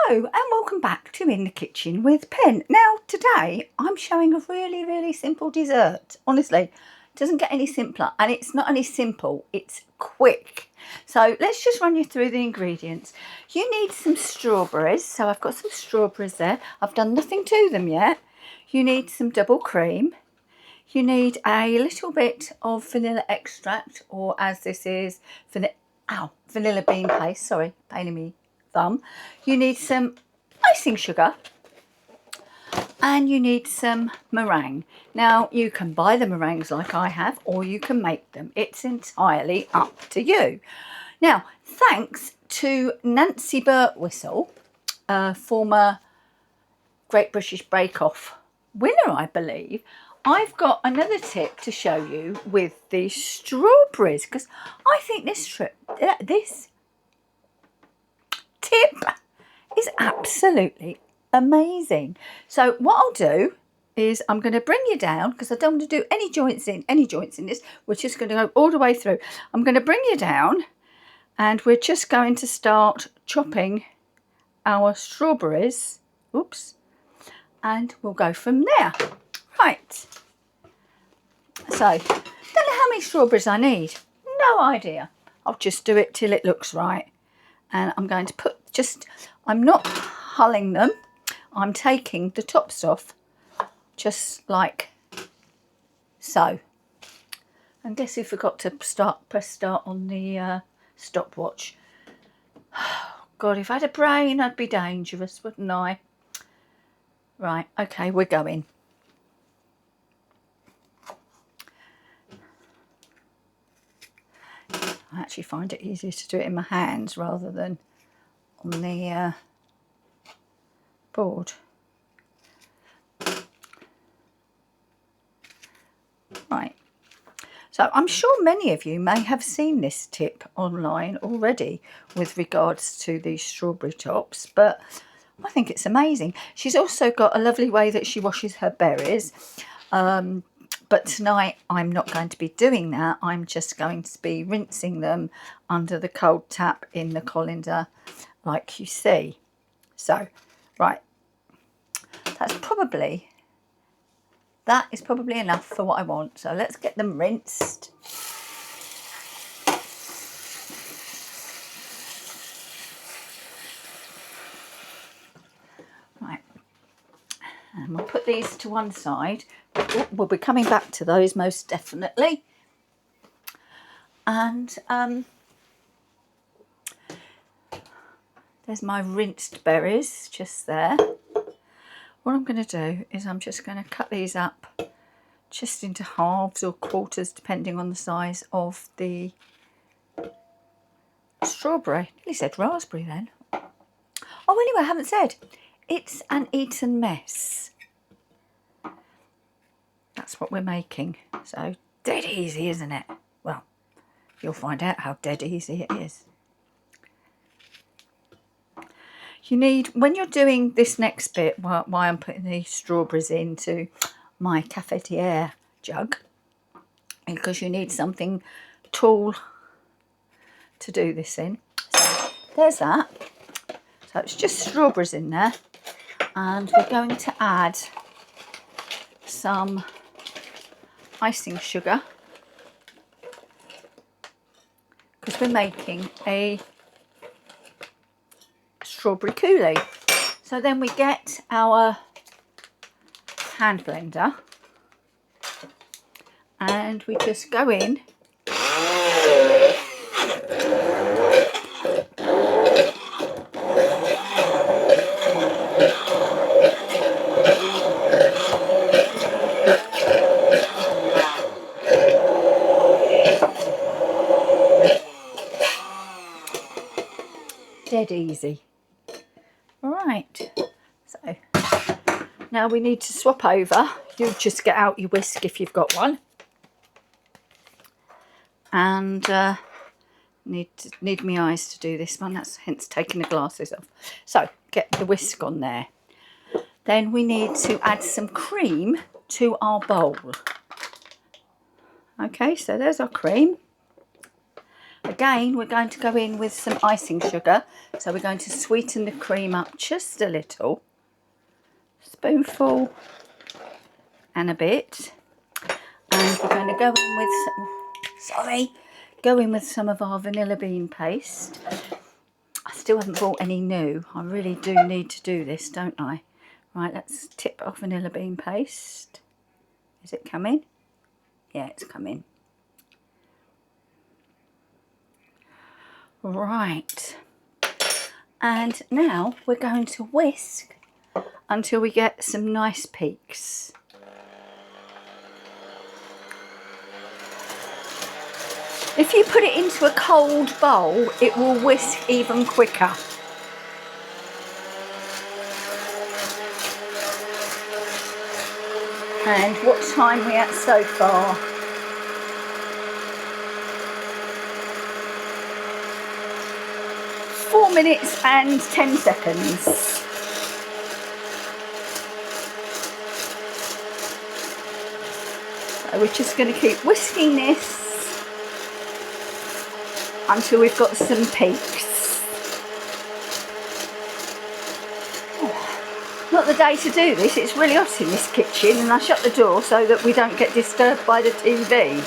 Hello and welcome back to In the Kitchen with Pen. Now today I'm showing a really simple dessert. Honestly, it doesn't get any simpler, and it's not only simple, it's quick. So let's just run you through the ingredients. You need some strawberries, so I've got some strawberries there. I've done nothing to them yet. You need some double cream. You need a little bit of vanilla extract, or as this is, vanilla bean paste, sorry, pain in me thumb. You need some icing sugar and you need some meringue. Now you can buy the meringues like I have, or you can make them. It's entirely up to you. Now, thanks to Nancy Birtwistle, a former Great British Bake Off winner, I believe, I've got another tip to show you with the strawberries, because I think this tip is absolutely amazing. So what I'll do is I'm going to bring you down, because I don't want to do any joints in this. We're just going to go all the way through. I'm going to bring you down and we're just going to start chopping our strawberries. Oops. And we'll go from there. Right. So, don't know how many strawberries I need. No idea. I'll just do it till it looks right. And I'm going to put I'm not hulling them. I'm taking the tops off, just like so. And guess who forgot to press start on the stopwatch? God, if I had a brain, I'd be dangerous, wouldn't I? Right, okay, we're going. I actually find it easier to do it in my hands rather than on the board. Right, so I'm sure many of you may have seen this tip online already with regards to these strawberry tops, but I think it's amazing. She's also got a lovely way that she washes her berries, but tonight I'm not going to be doing that. I'm just going to be rinsing them under the cold tap in the colander like you see. So, right, that is probably enough for what I want. So let's get them rinsed. Right, and we'll put these to one side. We'll be coming back to those most definitely. And there's my rinsed berries just there. What I'm going to do is I'm just going to cut these up just into halves or quarters, depending on the size of the strawberry. He said raspberry then. Oh, anyway, I haven't said. It's an Eton Mess. That's what we're making. So, dead easy, isn't it? Well, you'll find out how dead easy it is. You need, when you're doing this next bit, why I'm putting the strawberries into my cafetiere jug, because you need something tall to do this in. So there's that. So it's just strawberries in there, and we're going to add some icing sugar, because we're making a strawberry coulis. So then we get our hand blender and we just go in dead easy. Right, so now we need to swap over. You just get out your whisk if you've got one, and need my eyes to do this one. That's hence taking the glasses off. So get the whisk on there. Then we need to add some cream to our bowl. Okay, so there's our cream. Again, we're going to go in with some icing sugar. So we're going to sweeten the cream up just a little. Spoonful and a bit. And we're going to go in with some of our vanilla bean paste. I still haven't bought any new. I really do need to do this, don't I? Right, let's tip our vanilla bean paste. Is it coming? Yeah, it's coming. Right. And now we're going to whisk until we get some nice peaks. If you put it into a cold bowl, it will whisk even quicker. And what time are we at so far? 4 minutes and 10 seconds. So we're just going to keep whisking this until we've got some peaks. Oh, not the day to do this, it's really hot in this kitchen, and I shut the door so that we don't get disturbed by the TV.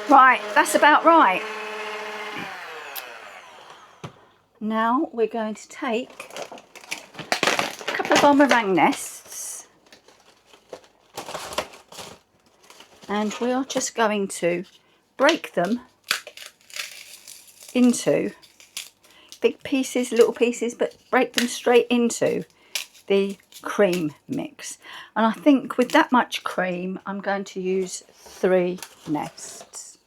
Right, that's about right. Now we're going to take a couple of our meringue nests, and we are just going to break them into big pieces, little pieces, but break them straight into the cream mix. And I think with that much cream, I'm going to use 3 nests.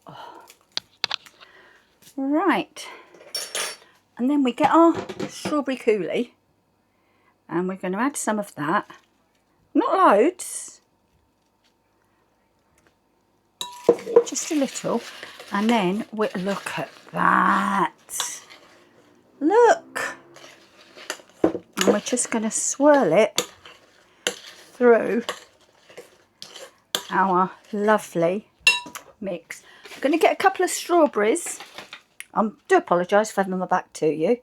Oh. Right, and then we get our strawberry coulis, and we're going to add some of that, not loads, just a little. And then we look at that, look, and we're just going to swirl it through our lovely mix. I'm going to get a couple of strawberries. I do apologise for having my back to you,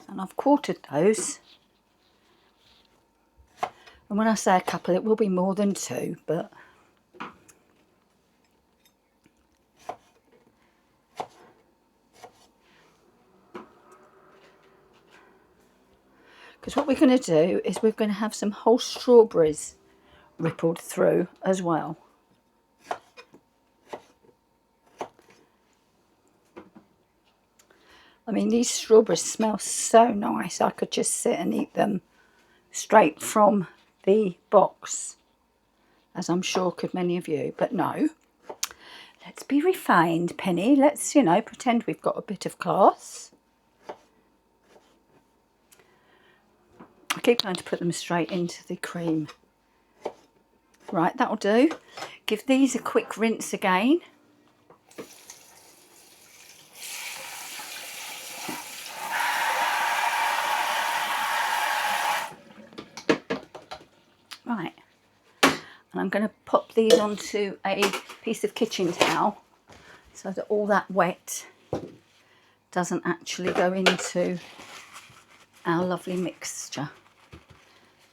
and I've quartered those. And when I say a couple, it will be more than 2, but because what we're going to do is we're going to have some whole strawberries rippled through as well. I mean, these strawberries smell so nice. I could just sit and eat them straight from the box, as I'm sure could many of you. But no, let's be refined, Penny. Let's, you know, pretend we've got a bit of class. I keep going to put them straight into the cream. Right, that'll do. Give these a quick rinse again. Right, and I'm going to pop these onto a piece of kitchen towel so that all that wet doesn't actually go into our lovely mixture.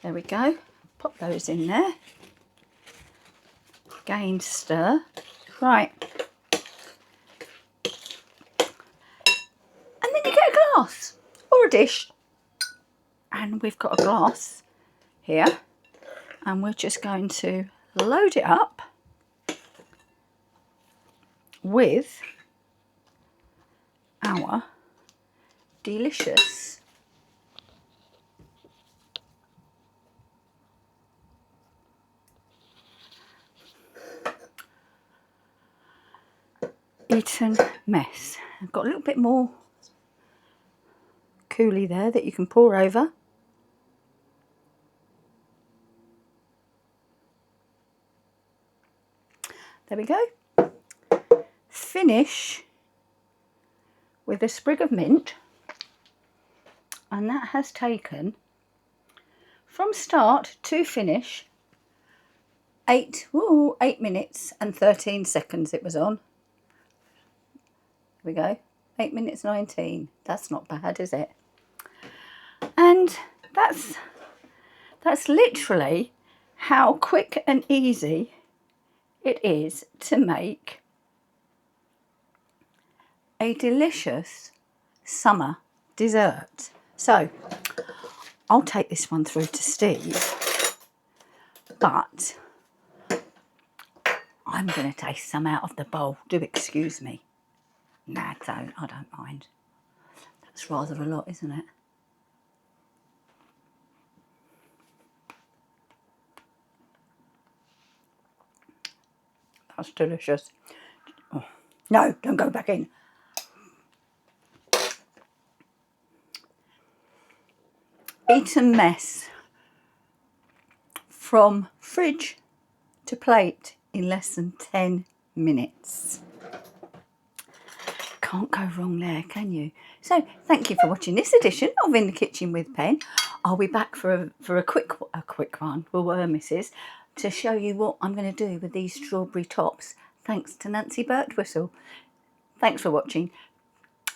There we go. Pop those in there. Again, stir. Right. And then you get a glass or a dish. And we've got a glass here. And we're just going to load it up with our delicious Eton Mess. I've got a little bit more coulis there that you can pour over. There we go. Finish with a sprig of mint, and that has taken from start to finish 8 minutes and 13 seconds it was on. Here we go, 8 minutes 19. That's not bad, is it? And that's literally how quick and easy it is to make a delicious summer dessert. So I'll take this one through to Steve, but I'm going to taste some out of the bowl. Do excuse me. Nah, I don't mind. That's rather a lot, isn't it? That's delicious. Oh, no, don't go back in. Eton Mess. From fridge to plate in less than 10 minutes. Can't go wrong there, can you? So thank you for watching this edition of In the Kitchen with Pen. I'll be back for a quick one, missus, to show you what I'm going to do with these strawberry tops, thanks to Nancy Birtwistle. Thanks for watching.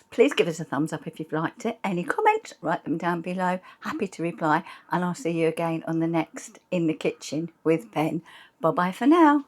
Please give us a thumbs up if you've liked it. Any comments, write them down below. Happy to reply, and I'll see you again on the next In the Kitchen with Pen. Bye bye for now.